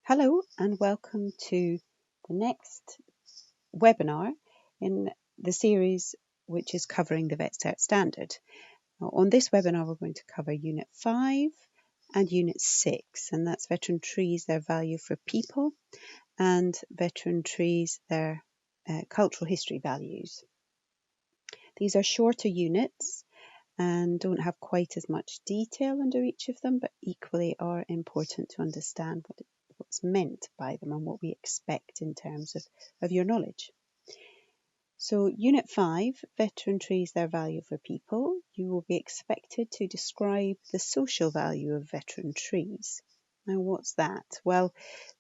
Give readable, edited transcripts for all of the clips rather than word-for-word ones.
Hello and welcome to the next webinar in the series which is covering the VetCert standard. Now, on this webinar we're going to cover Unit 5 and Unit 6, and that's veteran trees, their value for people, and veteran trees, their cultural history values. These are shorter units and don't have quite as much detail under each of them, but equally are important to understand what's meant by them and what we expect in terms of your knowledge. So Unit 5, Veteran Trees, Their Value for People, you will be expected to describe the social value of veteran trees. Now what's that? Well,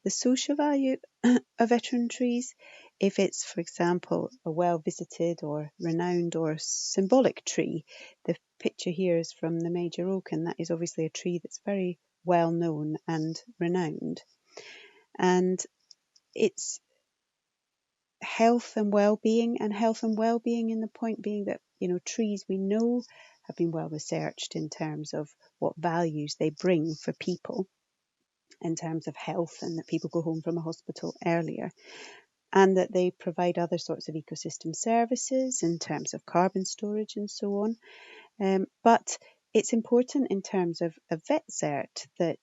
the social value of veteran trees, if it's, for example, a well-visited or renowned or symbolic tree, the picture here is from the major oak, and that is obviously a tree that's very well known and renowned. And it's health and well-being in the point being that, trees we know have been well researched in terms of what values they bring for people in terms of health, and that people go home from a hospital earlier, and that they provide other sorts of ecosystem services in terms of carbon storage and so on. But it's important in terms of a VetCert that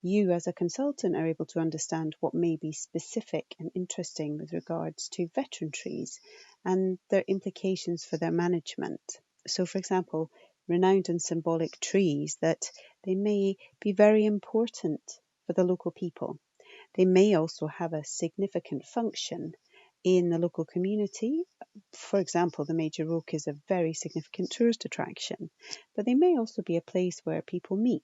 you as a consultant are able to understand what may be specific and interesting with regards to veteran trees and their implications for their management. So, for example, renowned and symbolic trees, that they may be very important for the local people. They may also have a significant function in the local community. For example, the major oak is a very significant tourist attraction, but they may also be a place where people meet.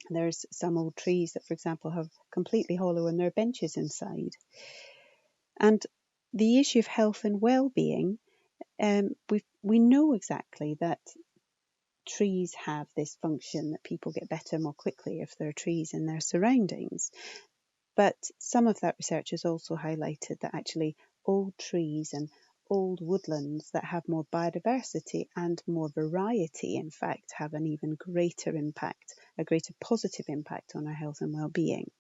There's some old trees that, for example, have completely hollow in their benches inside. And the issue of health and well-being, we know exactly that trees have this function, that people get better more quickly if there are trees in their surroundings. But some of that research has also highlighted that actually old trees and old woodlands that have more biodiversity and more variety, in fact, have an even greater impact, a greater positive impact on our health and well-being.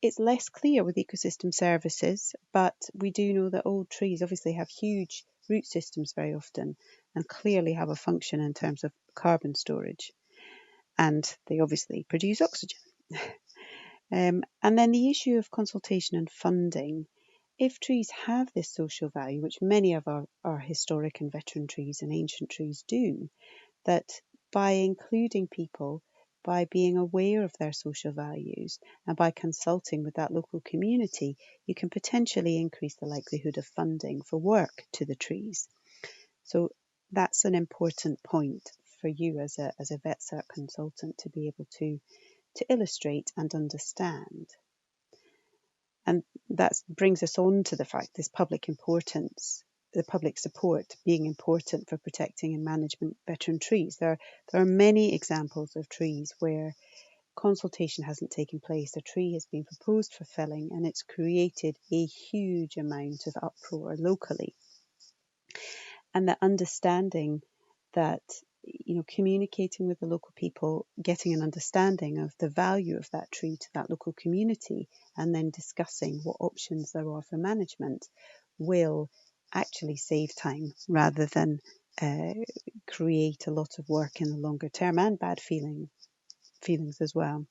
It's less clear with ecosystem services, but we do know that old trees obviously have huge root systems very often and clearly have a function in terms of carbon storage. And they obviously produce oxygen. And then the issue of consultation and funding. If trees have this social value, which many of our historic and veteran trees and ancient trees do, that by including people, by being aware of their social values, and by consulting with that local community, you can potentially increase the likelihood of funding for work to the trees. So that's an important point for you as a VetCert consultant to be able to illustrate and understand. And that brings us on to the fact this public importance, the public support being important for protecting and management veteran trees. There are many examples of trees where consultation hasn't taken place. A tree has been proposed for felling and it's created a huge amount of uproar locally. And the understanding that, communicating with the local people, getting an understanding of the value of that tree to that local community, and then discussing what options there are for management will actually save time rather than create a lot of work in the longer term and bad feelings as well.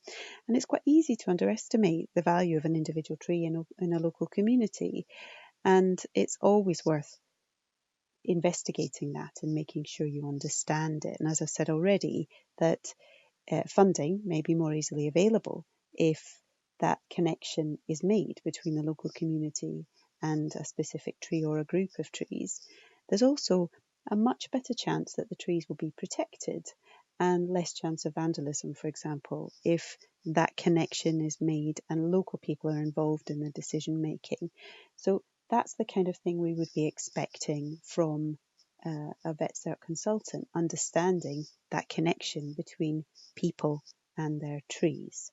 And it's quite easy to underestimate the value of an individual tree in a local community, and it's always worth investigating that and making sure you understand it. And as I've said already, that funding may be more easily available if that connection is made between the local community and a specific tree or a group of trees. There's also a much better chance that the trees will be protected and less chance of vandalism, for example, if that connection is made and local people are involved in the decision making. So that's the kind of thing we would be expecting from a VetCert consultant, understanding that connection between people and their trees.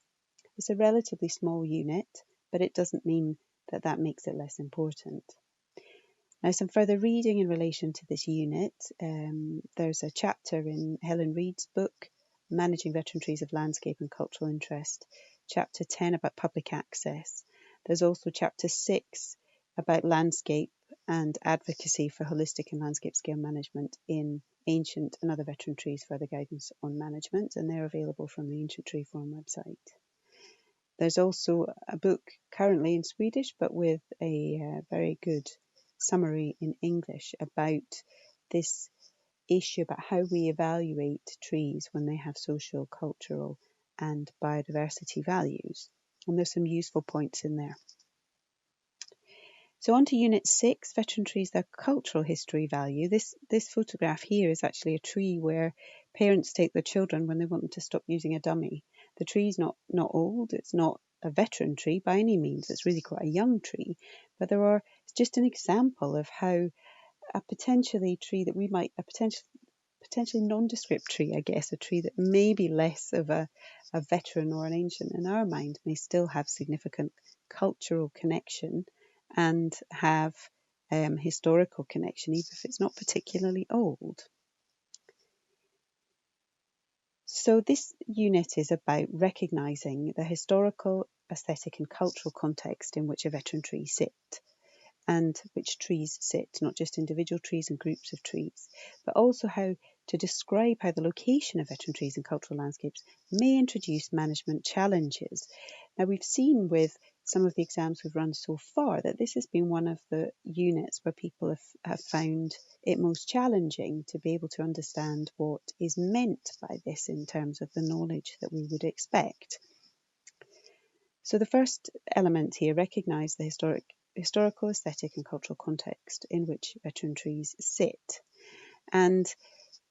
It's a relatively small unit, but it doesn't mean that makes it less important. Now, some further reading in relation to this unit. There's a chapter in Helen Reid's book, Managing Veteran Trees of Landscape and Cultural Interest, chapter 10 about public access. There's also chapter 6 about landscape and advocacy for holistic and landscape scale management in ancient and other veteran trees, further guidance on management, and they're available from the Ancient Tree Forum website. There's also a book currently in Swedish, but with a very good summary in English about this issue about how we evaluate trees when they have social, cultural, and biodiversity values. And there's some useful points in there. So on to Unit 6, veteran trees, their cultural history value. This photograph here is actually a tree where parents take their children when they want them to stop using a dummy. The tree's not old, it's not a veteran tree by any means, it's really quite a young tree. But it's just an example of how a potentially tree that we might, a potentially nondescript tree, I guess, a tree that may be less of a veteran or an ancient in our mind, may still have significant cultural connection and have historical connection, even if it's not particularly old. So this unit is about recognising the historical, aesthetic and cultural context in which a veteran tree sit, and which trees sit, not just individual trees and groups of trees, but also how to describe how the location of veteran trees in cultural landscapes may introduce management challenges. Now, we've seen with some of the exams we've run so far that this has been one of the units where people have found it most challenging to be able to understand what is meant by this in terms of the knowledge that we would expect. So the first element here, recognise the historical, aesthetic and cultural context in which veteran trees sit. And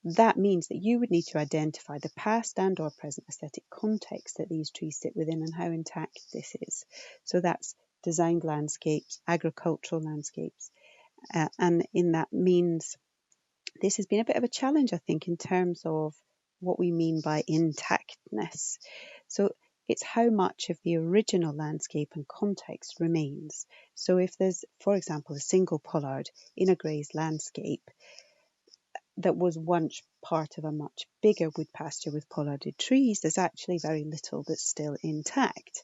that means that you would need to identify the past and or present aesthetic context that these trees sit within and how intact this is. So that's designed landscapes, agricultural landscapes, and in that means this has been a bit of a challenge, I think, in terms of what we mean by intactness. So it's how much of the original landscape and context remains. So if there's, for example, a single pollard in a grazed landscape that was once part of a much bigger wood pasture with pollarded trees, there's actually very little that's still intact.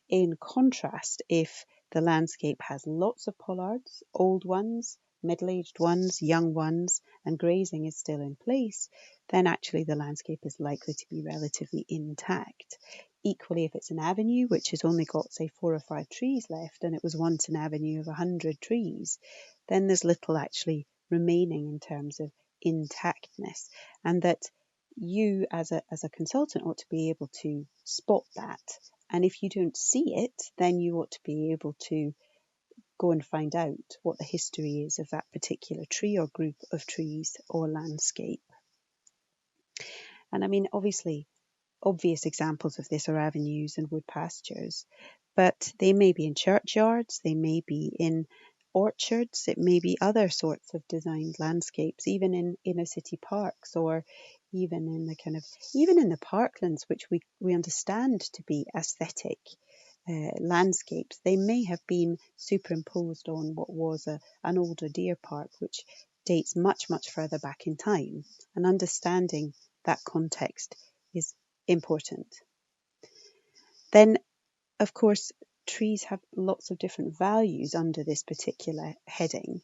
In contrast, if the landscape has lots of pollards, old ones, middle-aged ones, young ones, and grazing is still in place, then actually the landscape is likely to be relatively intact. Equally, if it's an avenue which has only got, say, 4 or 5 trees left, and it was once an avenue of 100 trees, then there's little actually remaining in terms of intactness, and that you as a consultant ought to be able to spot that. And if you don't see it, then you ought to be able to go and find out what the history is of that particular tree or group of trees or landscape. And I mean, obviously, obvious examples of this are avenues and wood pastures, but they may be in churchyards, they may be in orchards, it may be other sorts of designed landscapes, even in inner city parks, or even in the parklands, which we understand to be aesthetic landscapes. They may have been superimposed on what was an older deer park, which dates much, much further back in time, and understanding that context is important. Then, of course, trees have lots of different values under this particular heading.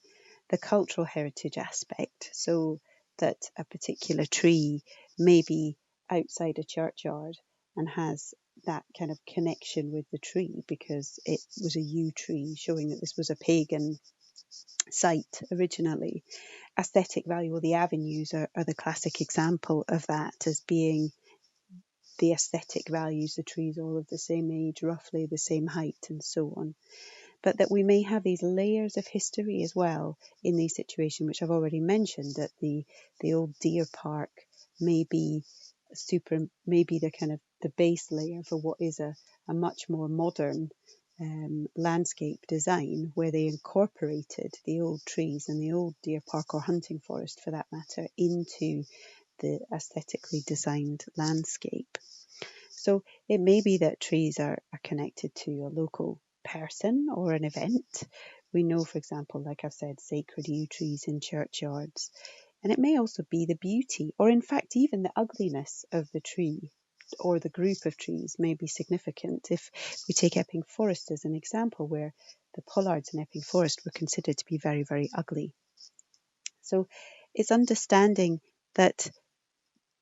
The cultural heritage aspect, so that a particular tree may be outside a churchyard and has that kind of connection with the tree because it was a yew tree, showing that this was a pagan site originally. Aesthetic value, or the avenues are the classic example of that, as being the aesthetic values, the trees all of the same age, roughly the same height, and so on. But that we may have these layers of history as well in these situations, which I've already mentioned, that the old deer park may be the kind of the base layer for what is a much more modern landscape design, where they incorporated the old trees and the old deer park, or hunting forest for that matter, into the aesthetically designed landscape. So it may be that trees are connected to a local person or an event. We know, for example, like I've said, sacred yew trees in churchyards. And it may also be the beauty, or in fact even the ugliness of the tree or the group of trees may be significant. If we take Epping Forest as an example, where the pollards in Epping Forest were considered to be very, very ugly. So it's understanding that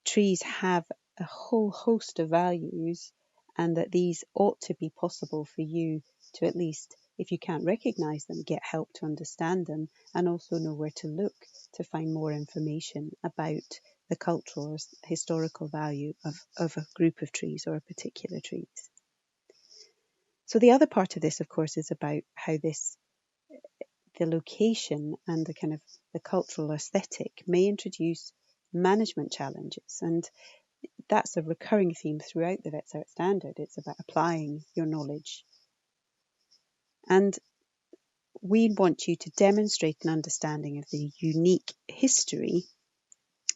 trees have a whole host of values, and that these ought to be possible for you to, at least if you can't recognise them, get help to understand them, and also know where to look to find more information about the cultural or historical value of a group of trees or a particular trees. So the other part of this, of course, is about how the location and the kind of the cultural aesthetic may introduce management challenges. And that's a recurring theme throughout the VetCert standard. It's about applying your knowledge. And we want you to demonstrate an understanding of the unique history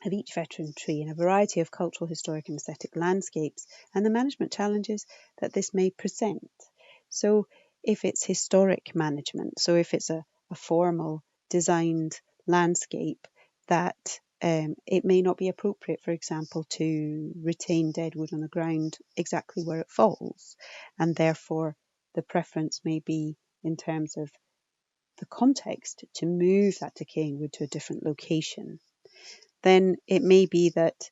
of each veteran tree in a variety of cultural, historic and aesthetic landscapes, and the management challenges that this may present. So if it's historic management, so if it's a formal designed landscape, that it may not be appropriate, for example, to retain dead wood on the ground exactly where it falls, and therefore the preference may be, in terms of the context, to move that decaying wood to a different location. Then it may be that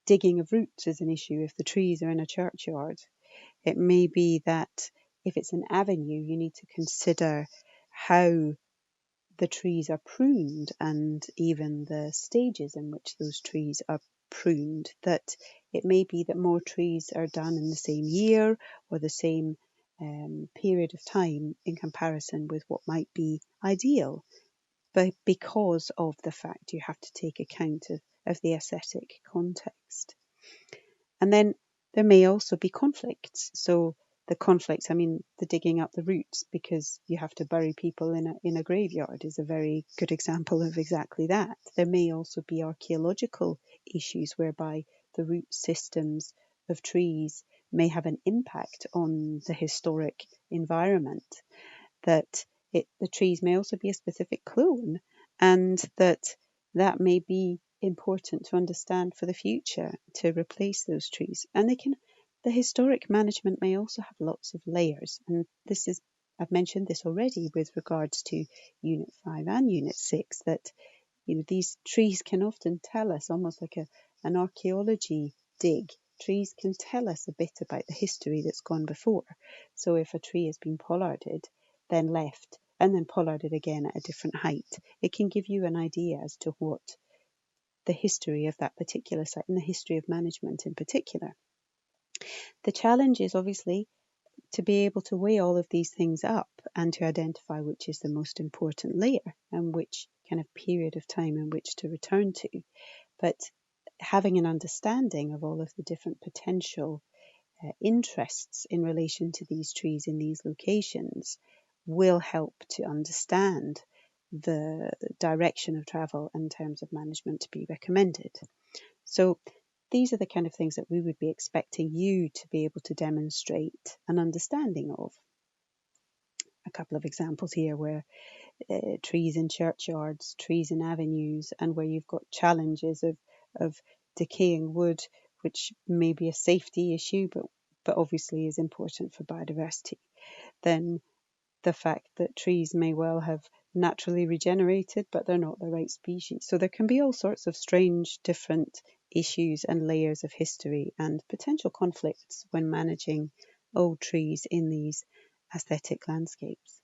digging of roots is an issue if the trees are in a churchyard. It may be that if it's an avenue, you need to consider how the trees are pruned and even the stages in which those trees are pruned. That it may be that more trees are done in the same year or the same period of time in comparison with what might be ideal, but because of the fact you have to take account of the aesthetic context. And then there may also be conflicts. So the conflicts, I mean, the digging up the roots because you have to bury people in a graveyard is a very good example of exactly that. There may also be archaeological issues whereby the root systems of trees may have an impact on the historic environment, that the trees may also be a specific clone, and that may be important to understand for the future to replace those trees. And the historic management may also have lots of layers, and I've mentioned this already with regards to Unit 5 and Unit 6, that these trees can often tell us, almost like an archaeology dig. Trees can tell us a bit about the history that's gone before. So if a tree has been pollarded, then left, and then pollarded again at a different height, it can give you an idea as to what the history of that particular site and the history of management in particular. The challenge is obviously to be able to weigh all of these things up and to identify which is the most important layer and which kind of period of time in which to return to. But having an understanding of all of the different potential interests in relation to these trees in these locations will help to understand the direction of travel in terms of management to be recommended. So these are the kind of things that we would be expecting you to be able to demonstrate an understanding of. A couple of examples here where trees in churchyards, trees in avenues, and where you've got challenges of decaying wood, which may be a safety issue, but obviously is important for biodiversity. Then the fact that trees may well have naturally regenerated, but they're not the right species. So there can be all sorts of strange, different issues and layers of history and potential conflicts when managing old trees in these aesthetic landscapes.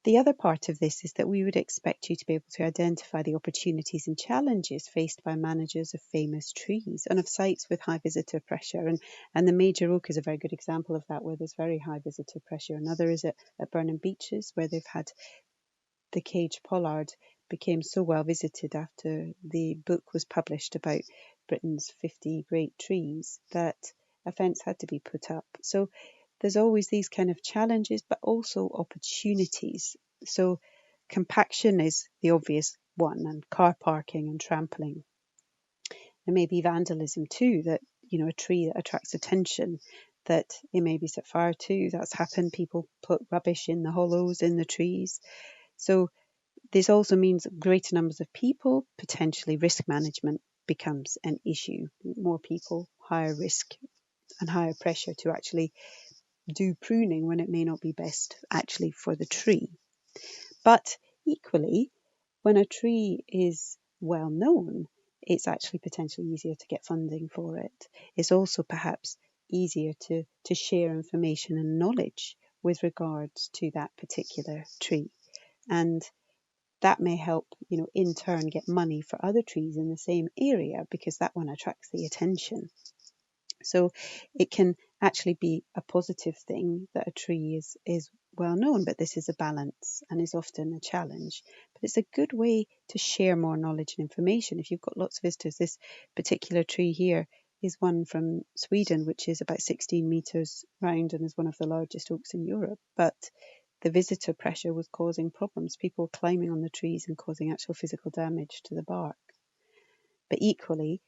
The other part of this is that we would expect you to be able to identify the opportunities and challenges faced by managers of famous trees and of sites with high visitor pressure. And the Major Oak is a very good example of that, where there's very high visitor pressure. Another is at Burnham Beeches, where they've had the cage pollard became so well visited after the book was published about Britain's 50 great trees that a fence had to be put up. So there's always these kind of challenges, but also opportunities. So compaction is the obvious one, and car parking and trampling. There may be vandalism too, that, a tree that attracts attention, that it may be set fire to. That's happened. People put rubbish in the hollows in the trees. So This also means greater numbers of people, potentially risk management becomes an issue. More people, higher risk and higher pressure to actually do pruning when it may not be best actually for the tree. But equally, when a tree is well known, it's actually potentially easier to get funding for it. It's also perhaps easier to share information and knowledge with regards to that particular tree. And that may help, in turn get money for other trees in the same area because that one attracts the attention. So it can actually be a positive thing that a tree is well known, but this is a balance and is often a challenge. But it's a good way to share more knowledge and information. If you've got lots of visitors, this particular tree here is one from Sweden, which is about 16 metres round and is one of the largest oaks in Europe. But the visitor pressure was causing problems. People were climbing on the trees and causing actual physical damage to the bark. But equally,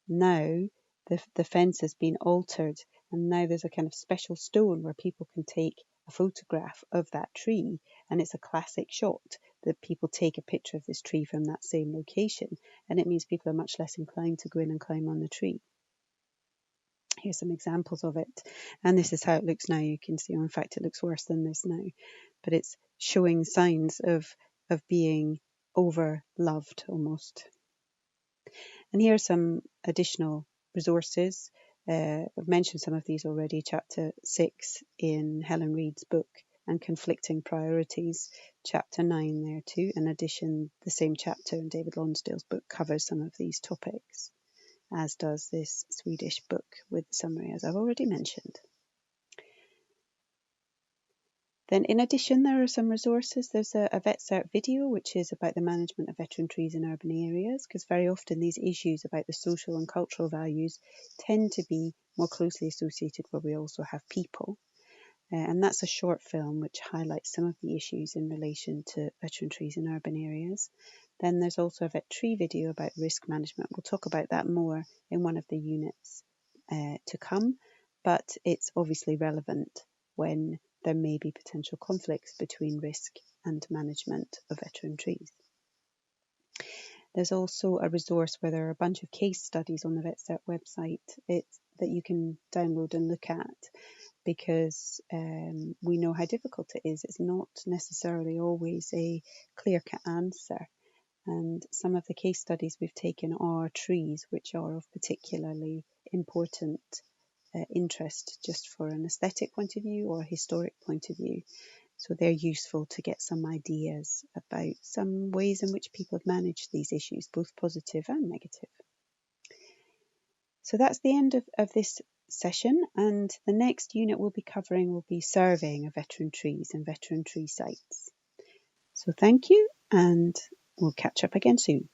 now the fence has been altered and now there's a kind of special stone where people can take a photograph of that tree, and it's a classic shot that people take a picture of this tree from that same location, and it means people are much less inclined to go in and climb on the tree. Here's some examples of it, and this is how it looks now. You can see, in fact, it looks worse than this now, but it's showing signs of being over loved almost. And here are some additional resources. I've mentioned some of these already. Chapter 6 in Helen Reid's book, and Conflicting Priorities. Chapter 9 there too. In addition, the same chapter in David Lonsdale's book covers some of these topics, as does this Swedish book with the summary, as I've already mentioned. Then in addition, there are some resources. There's a VetCert video, which is about the management of veteran trees in urban areas, because very often these issues about the social and cultural values tend to be more closely associated where we also have people. And that's a short film which highlights some of the issues in relation to veteran trees in urban areas. Then there's also a vet tree video about risk management. We'll talk about that more in one of the units to come, but it's obviously relevant when there may be potential conflicts between risk and management of veteran trees. There's also a resource where there are a bunch of case studies on the VetCert website that you can download and look at, because we know how difficult it is. It's not necessarily always a clear-cut answer. And some of the case studies we've taken are trees which are of particularly important interest just for an aesthetic point of view or a historic point of view. So they're useful to get some ideas about some ways in which people have managed these issues, both positive and negative. So that's the end of this session, and the next unit we'll be covering will be surveying of veteran trees and veteran tree sites. So thank you, and we'll catch up again soon.